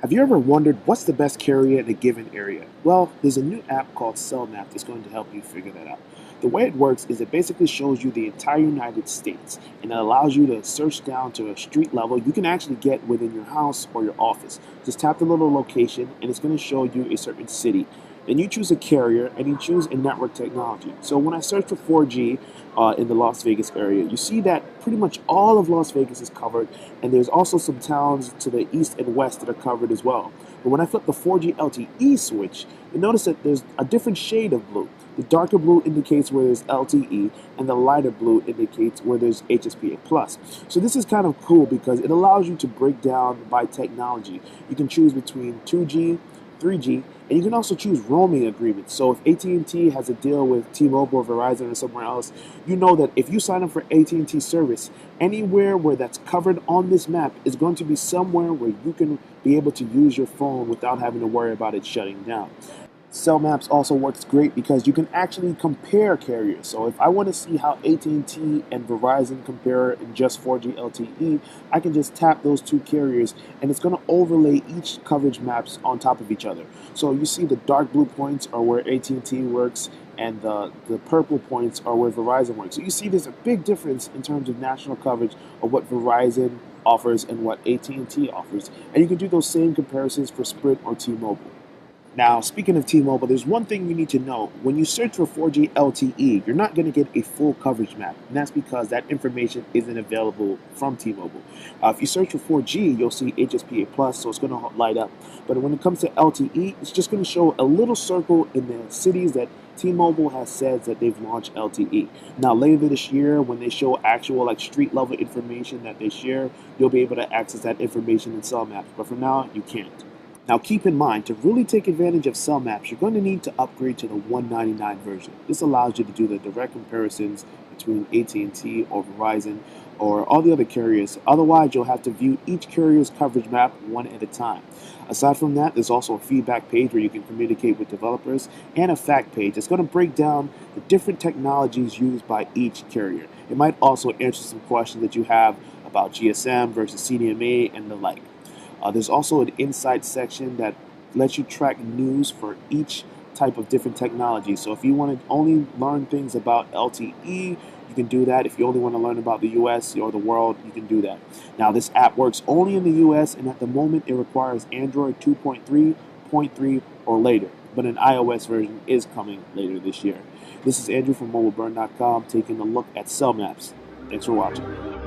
Have you ever wondered what's the best carrier in a given area? Well, there's a new app called CellMap that's going to help you figure that out. The way it works is it basically shows you the entire United States and it allows you to search down to a street level you can actually get within your house or your office. Just tap the little location and it's going to show you a certain city. Then you choose a carrier and you choose a network technology. So when I search for 4G in the Las Vegas area, you see that pretty much all of Las Vegas is covered, and there's also some towns to the east and west that are covered as well. But when I flip the 4G LTE switch, you notice that there's a different shade of blue. The darker blue indicates where there's LTE, and the lighter blue indicates where there's HSPA+. So this is kind of cool because it allows you to break down by technology. You can choose between 2G, 3G, and you can also choose roaming agreements. So if AT&T has a deal with T-Mobile or Verizon or somewhere else, you know that if you sign up for AT&T service, anywhere where that's covered on this map is going to be somewhere where you can be able to use your phone without having to worry about it shutting down. Cell Maps also works great because you can actually compare carriers. So if I want to see how AT&T and Verizon compare in just 4G LTE, I can just tap those two carriers and it's going to overlay each coverage maps on top of each other. So you see the dark blue points are where AT&T works and the purple points are where Verizon works. So you see there's a big difference in terms of national coverage of what Verizon offers and what AT&T offers. And you can do those same comparisons for Sprint or T-Mobile. Now, speaking of T-Mobile, there's one thing you need to know. When you search for 4G LTE, you're not going to get a full coverage map, and that's because that information isn't available from T-Mobile. If you search for 4G, you'll see HSPA+, plus, so it's going to light up. But when it comes to LTE, it's just going to show a little circle in the cities that T-Mobile has said that they've launched LTE. Now, later this year, when they show actual street level information that they share, you'll be able to access that information in Cell Maps. But for now, you can't. Now keep in mind, to really take advantage of Cell Maps, you're going to need to upgrade to the 199 version. This allows you to do the direct comparisons between AT&T or Verizon or all the other carriers. Otherwise, you'll have to view each carrier's coverage map one at a time. Aside from that, there's also a feedback page where you can communicate with developers and a fact page that's going to break down the different technologies used by each carrier. It might also answer some questions that you have about GSM versus CDMA and the like. There's also an insight section that lets you track news for each type of different technology. So if you want to only learn things about LTE, you can do that. If you only want to learn about the US or the world, you can do that. Now, this app works only in the US, and at the moment, it requires Android 2.3.3 or later. But an iOS version is coming later this year. This is Andrew from MobileBurn.com taking a look at Cell Maps. Thanks for watching.